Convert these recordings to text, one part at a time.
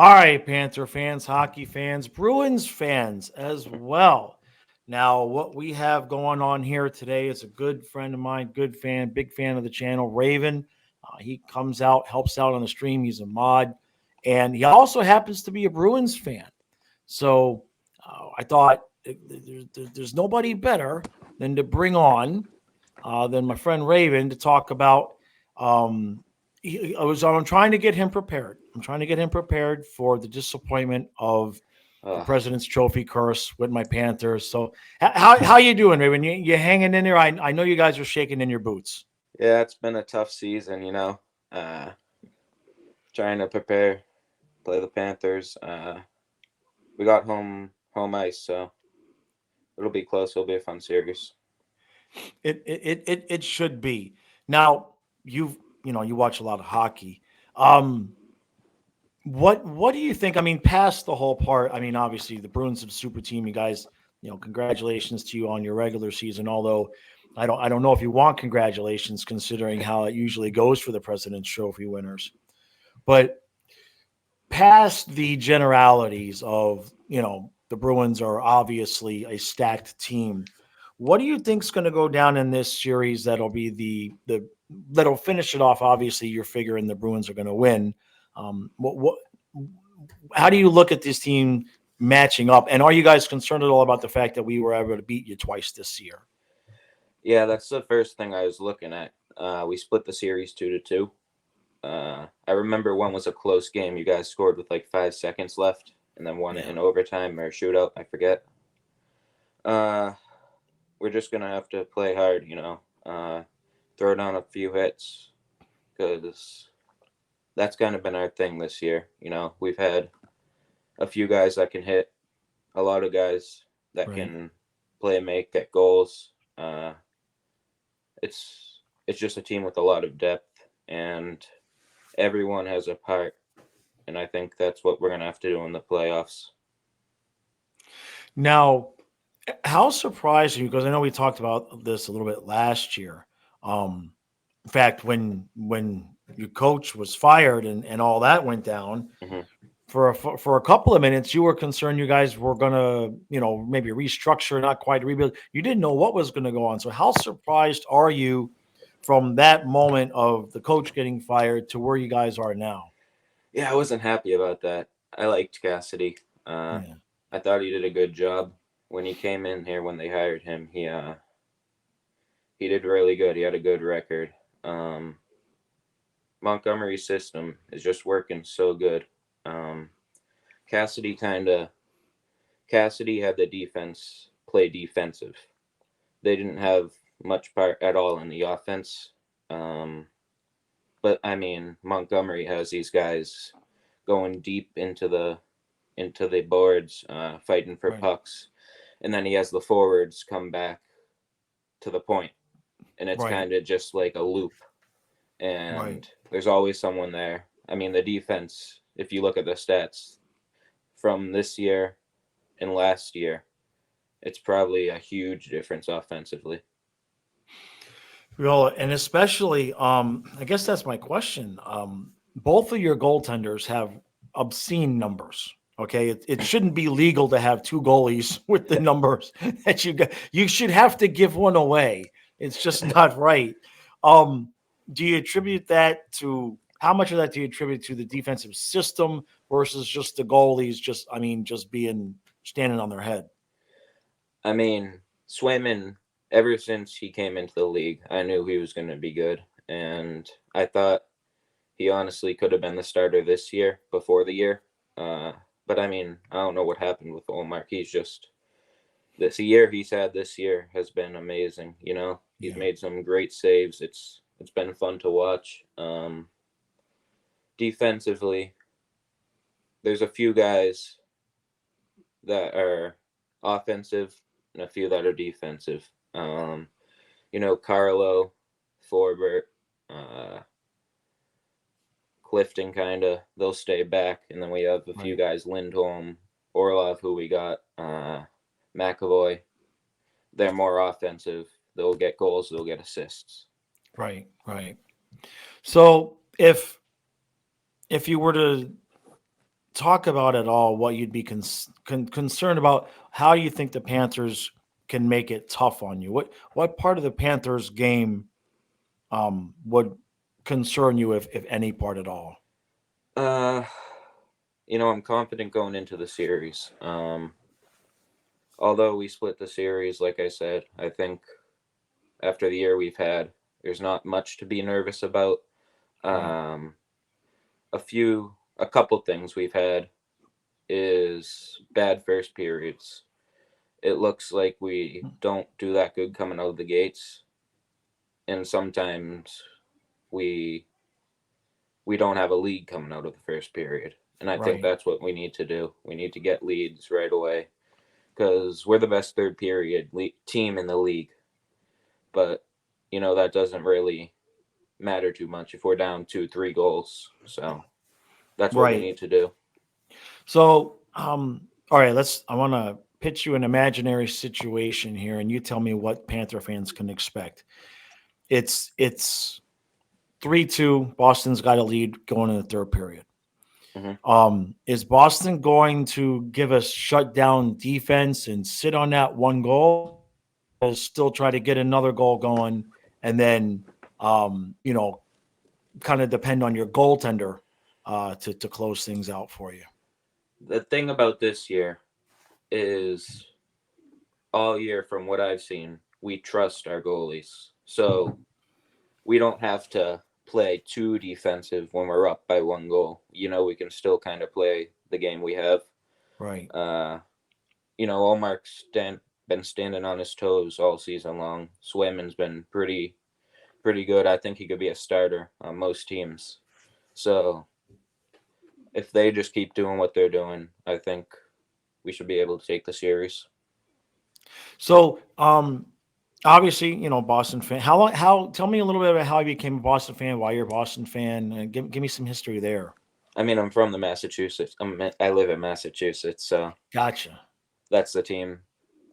All right, Panther fans, hockey fans, Bruins fans as well. Now, what we have going on here today is a good friend of mine, good fan, big fan of the channel, Raven. He comes out, helps out on the stream. He's a mod, and he also happens to be a Bruins fan. So I thought there's nobody better than to bring on than my friend Raven to talk about. Um, I'm trying to get him prepared. I'm trying to get him prepared for the disappointment of the Uh, President's Trophy curse with my Panthers. So how you doing, Raven? You hanging in there? I know you guys are shaking in your boots. yeah, it's been a tough season, you know. Uh, Trying to prepare, play the Panthers. We got home ice, so it'll be close. It'll be a fun series. It should be. Now you watch a lot of hockey. Um, what do you think? I mean, past the whole part. I mean, obviously the Bruins are a super team. You guys, congratulations to you on your regular season. Although I don't know if you want congratulations considering how it usually goes for the President's Trophy winners. But past the generalities of the Bruins are obviously a stacked team. What do you think's going to go down in this series? That'll be the that'll finish it off. Obviously, you're figuring the Bruins are going to win. What how do you look at this team matching up? And are you guys concerned at all about the fact that we were able to beat you twice this year? Yeah, that's the first thing I was looking at. We split the series 2-2. I remember one was a close game. You guys scored with like 5 seconds left, and then won it Yeah, in overtime or shootout. I forget. Uh, we're just gonna have to play hard, you know. Throw down a few hits because that's kind of been our thing this year. You know, we've had a few guys that can hit, a lot of guys that right. can play and make, get goals. It's just a team with a lot of depth, and everyone has a part. And I think that's what we're gonna have to do in the playoffs. Now, how surprised are you? Because I know we talked about this a little bit last year. In fact, when your coach was fired and all that went down Hmm. for a couple of minutes, you were concerned you guys were gonna maybe restructure, not quite rebuild. You didn't know what was going to go on. So how surprised are you from that moment of the coach getting fired to where you guys are now? Yeah, I wasn't happy about that. I liked Cassidy. Uh, Yeah, I thought he did a good job when he came in here. When they hired him, he did really good. He had a good record. Um, Montgomery's system is just working so good. Um, Cassidy kind of Cassidy had the defense play defensive. They didn't have much part at all in the offense. Um, but I mean, Montgomery has these guys going deep into the boards, fighting for right, pucks, and then he has the forwards come back to the point, and it's right, kind of just like a loop. right. And there's always someone there. I mean, the defense. If you look at the stats from this year and last year, it's probably a huge difference offensively. Well, and especially, I guess that's my question. Both of your goaltenders have obscene numbers. Okay, it shouldn't be legal to have two goalies with the numbers that you got. You should have to give one away. It's just not right. Um, do you attribute that to how much of that do you attribute to the defensive system versus just the goalies? Just being standing on their head. I mean, Swayman, ever since he came into the league, I knew he was going to be good. And I thought he honestly could have been the starter this year before the year. Uh, but I mean, I don't know what happened with Olmark. He's just, this year he's had this year has been amazing. You know, he's Yeah, made some great saves. It's been fun to watch. Defensively, there's a few guys that are offensive and a few that are defensive. You know, Carlo, Forbert, uh, Clifton, kind of, they'll stay back. And then we have a few right. guys, Lindholm, Orlov, who we got, McAvoy. They're more offensive. They'll get goals, they'll get assists. Right, right. So if you were to talk about at all what you'd be concerned about? How you think the Panthers can make it tough on you? What part of the Panthers game would concern you, if any part at all? Uh, I'm confident going into the series. Although we split the series, like I said, I think after the year we've had, there's not much to be nervous about. Right, Um, a couple things we've had is bad first periods. It looks like we don't do that good coming out of the gates, and sometimes we we don't have a lead coming out of the first period. And I think right, that's what we need to do. We need to get leads right away because we're the best third period team in the league. But that doesn't really matter too much if we're down 2, 3 goals. So that's what we right. need to do. So, all right, I want to pitch you an imaginary situation here, and you tell me what Panther fans can expect. It's 3-2. Boston's got a lead going in the third period. Hmm. Is Boston going to give us shutdown defense and sit on that one goal, or still try to get another goal going, and then kind of depend on your goaltender to close things out for you? The thing about this year is all year, from what I've seen, we trust our goalies. So we don't have to play too defensive when we're up by 1 goal. We can still kind of play the game we have. Right. Uh, Olmark's been standing on his toes all season long. Swayman's been pretty good. I think he could be a starter on most teams. So if they just keep doing what they're doing, I think we should be able to take the series. So, obviously, Boston fan. How long? How? Tell me a little bit about how you became a Boston fan. Why you're a Boston fan? And give me some history there. I mean, I'm from the Massachusetts. I live in Massachusetts, so Gotcha. that's the team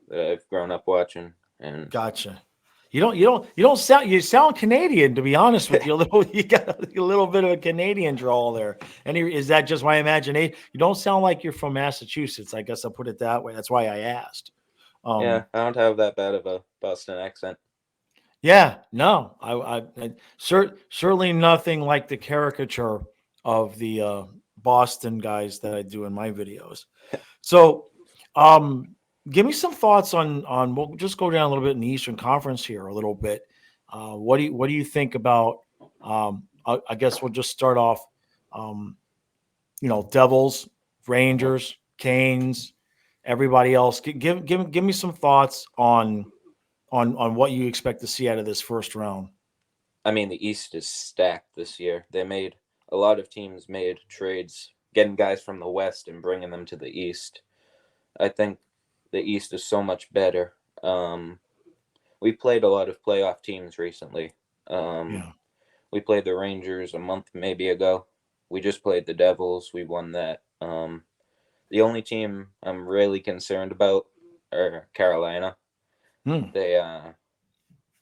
that I've grown up watching. And Gotcha. You don't sound, you sound Canadian, to be honest with you. You got a little bit of a Canadian drawl there. Is that just my imagination? You don't sound like you're from Massachusetts. I guess I'll put it that way. That's why I asked. yeah, Um, I don't have that bad of a Boston accent. Yeah, no, certainly nothing like the caricature of the Boston guys that I do in my videos. So, um, give me some thoughts on. We'll just go down a little bit in the Eastern Conference here a little bit. What do you think about? I guess we'll just start off. Um, Devils, Rangers, Canes, everybody else. Give me some thoughts on what you expect to see out of this first round. I mean, the East is stacked this year. A lot of teams made trades, getting guys from the West and bringing them to the East. I think the East is so much better. We played a lot of playoff teams recently. Um, Yeah. we played the Rangers a month maybe ago. We just played the Devils. We won that. The only team I'm really concerned about are Carolina. Hmm. They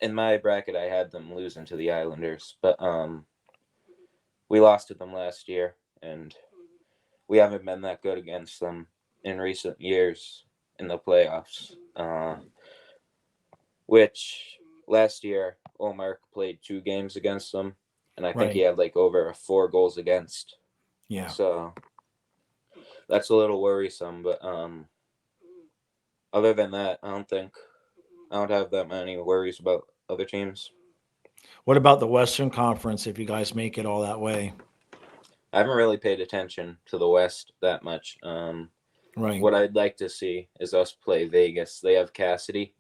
in my bracket I had them losing to the Islanders, but we lost to them last year, and we haven't been that good against them in recent years in the playoffs. Which last year Omar played 2 games against them, and I think he Right. had like over 4 goals against. Yeah. So that's a little worrisome. But other than that, I don't have that many worries about other teams. What about the Western Conference? If you guys make it all that way, I haven't really paid attention to the West that much. right? What I'd like to see is us play Vegas. They have Cassidy.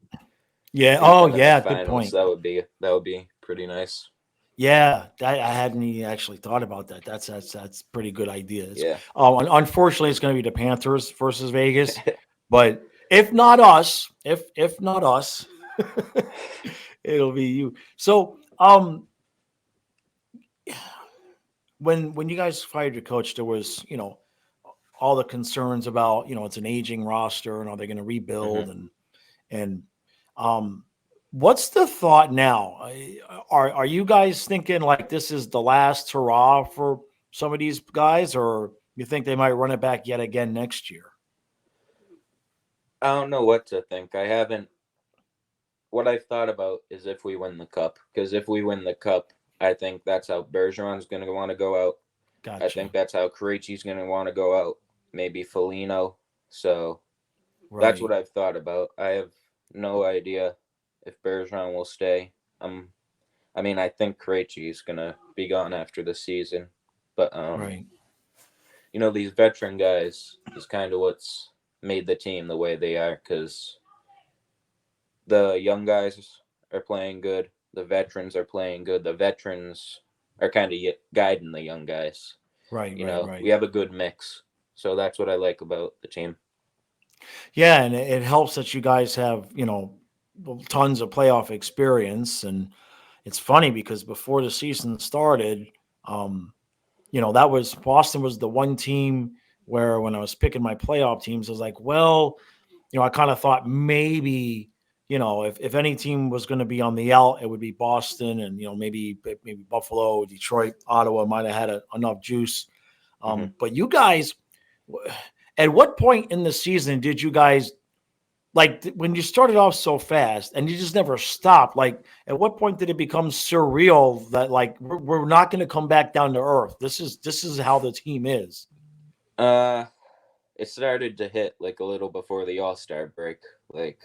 Yeah. Beat Oh, them in the yeah. Good finals. point. That would be pretty nice. Yeah, I hadn't even actually thought about that. That's pretty good idea. Yeah. Unfortunately, it's going to be the Panthers versus Vegas, but if not us, if not us, it'll be you. So, when you guys fired your coach, there was all the concerns about it's an aging roster and are they going to Hmm. rebuild and um what's the thought now? Are you guys thinking like this is the last hurrah for some of these guys, or You think they might run it back yet again next year? I don't know what to think. I haven't. What I've thought about is if we win the cup, because if we win the cup, I think that's how Bergeron's going to want to go out. I Gotcha. think that's how Krejci's going to want to go out. Maybe Foligno. So that's what Right. I've thought about. I have no idea if Bergeron will stay. I mean, I think Krejci's going to be gone after the season, but Right. these veteran guys is kind of what's made the team the way they are, because the young guys are playing good. The veterans are playing good. The veterans are kind of guiding the young guys. Right. You Right. know, we Right. have a good mix. So that's what I like about the team. Yeah, and it helps that you guys have tons of playoff experience, and it's funny because before the season started, um, that was Boston was the one team where when I was picking my playoff teams, I was like, well, I kind of thought maybe, if any team was going to be on the out, it would be Boston, and maybe Buffalo, Detroit, Ottawa might have had enough juice. Hmm. But you guys, at what point in the season did you guys like when you started off so fast and you just never stopped? Like, at what point did it become surreal that like we're not going to come back down to earth? This is how the team is. Uh, it started to hit like a little before the All Star break. Like,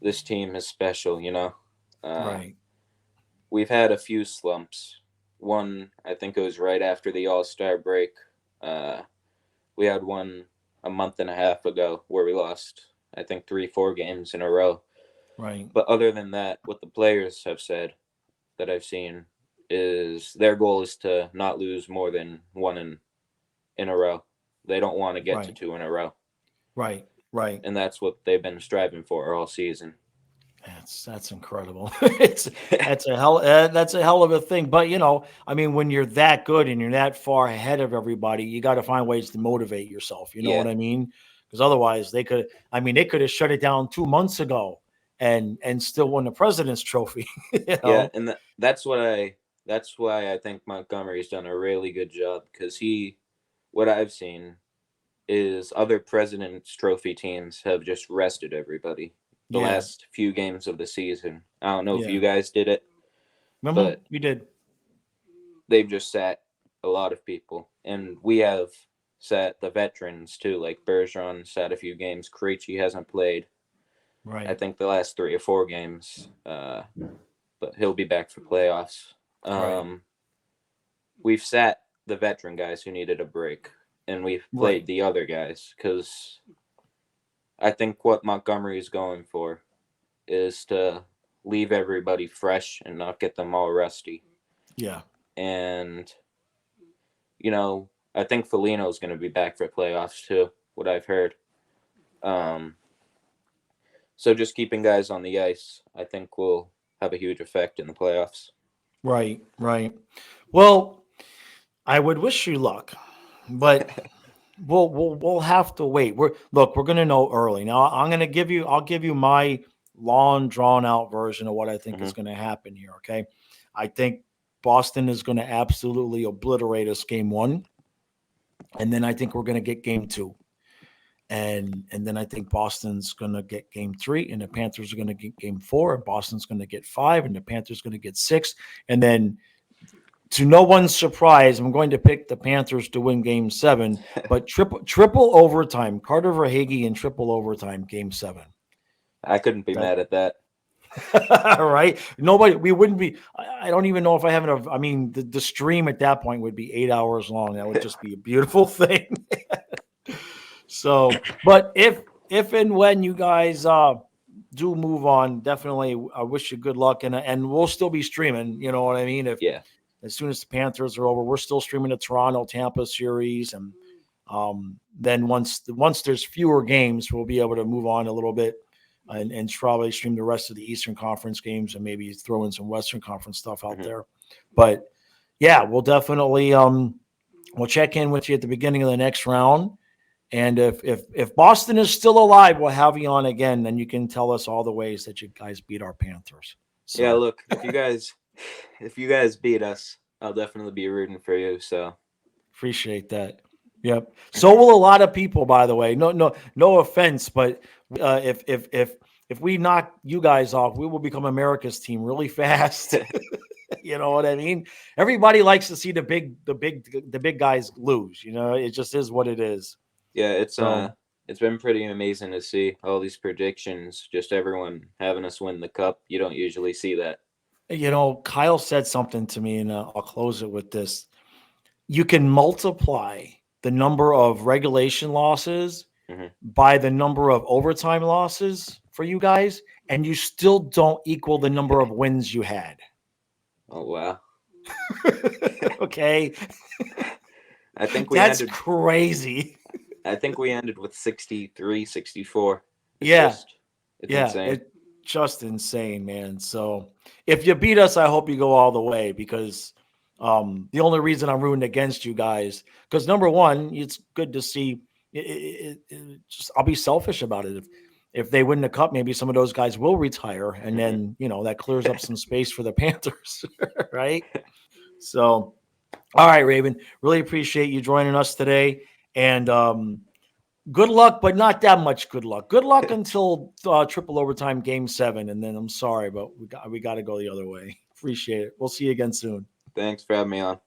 this team is special, you know? Uh, Right, we've had a few slumps. One, I think it was right after the All Star break. Uh, we had one a month and a half ago where we lost, I think, 3, 4 games in a row. right, But other than that, what the players have said that I've seen is their goal is to not lose more than one in a row. They don't want to get to right, two in a row. right, right. And that's what they've been striving for all season. That's incredible. it's that's a hell of a thing. But I mean, when you're that good and you're that far ahead of everybody, you got to find ways to motivate yourself. You know what Yeah. I mean? Because otherwise, they could. I mean, they could have shut it down 2 months ago and still won the President's Trophy. you Yeah, know? and that's why I think Montgomery's done a really good job, because what I've seen is other President's Trophy teams have just rested everybody the Yeah, last few games of the season. I don't know if yeah. you guys did it, but You did. they've just sat a lot of people, and we have sat the veterans too. Like Bergeron sat a few games. Krejci hasn't played. I Right, think the last 3 or 4 games, but he'll be back for playoffs. right, Um, we've sat the veteran guys who needed a break, and we've played right. the other guys, because I think what Montgomery is going for is to leave everybody fresh and not get them all rusty. Yeah, And I think Foligno's going to be back for playoffs too. What I've heard. Um, so just keeping guys on the ice, I think, will have a huge effect in the playoffs. right, right. Well, I would wish you luck, but we'll have to wait. We're gonna know early. Now I'll give you my long drawn out version of what I think is Hmm. gonna happen here. Okay. I think Boston is gonna absolutely obliterate us game one. And then I think we're gonna get game two. And then I think Boston's gonna get game three, and the Panthers are gonna get game four, and Boston's gonna get five, and the Panthers gonna get six. And then to no one's surprise, I'm going to pick the Panthers to win Game 7, but triple overtime. Carter Verhaeghe in triple overtime, Game 7. I couldn't be That mad at that. right? Nobody. We wouldn't be. I don't even know if I have enough. I mean, the stream at that point would be 8 hours long. That would just be a beautiful thing. So, but if and when you guys do move on, definitely I wish you good luck, and we'll still be streaming. You know what I mean? If Yeah. as soon as the Panthers are over, we're still streaming the Toronto Tampa series, and then once there's fewer games, we'll be able to move on a little bit and probably stream the rest of the Eastern Conference games and maybe throw in some Western Conference stuff out Hmm. there. But yeah, we'll definitely we'll check in with you at the beginning of the next round. And if Boston is still alive, we'll have you on again. Then you can tell us all the ways that you guys beat our Panthers. Yeah. So Look, if you guys beat us, I'll definitely be rooting for you. So appreciate that. Yep. So will a lot of people, by the way. No offense, but if we knock you guys off, we will become America's team really fast. You know what I mean? Everybody likes to see the big guys lose. You know, it just is what it is. Yeah, So it's been pretty amazing to see all these predictions, just everyone having us win the cup. You don't usually see that. Kyle said something to me, and I'll close it with this. You can multiply the number of regulation losses Hmm. by the number of overtime losses for you guys, and you still don't equal the number of wins you had. Oh wow. Okay, I think we that's ended crazy. I think we ended with 63, 64. It's Yeah, just it's yeah, insane. it just insane, man. So if you beat us, I hope you go all the way because the only reason I'm rooting against you guys, because number one, it's good to see. Just I'll be selfish about it. If they win the cup, maybe some of those guys will retire, and Hmm. then that clears up some space for the Panthers, right? So, all right, Raven, really appreciate you joining us today, and good luck, but not that much good luck. Good luck until triple overtime game 7, and then I'm sorry, but we got to go the other way. Appreciate it. We'll see you again soon. Thanks for having me on.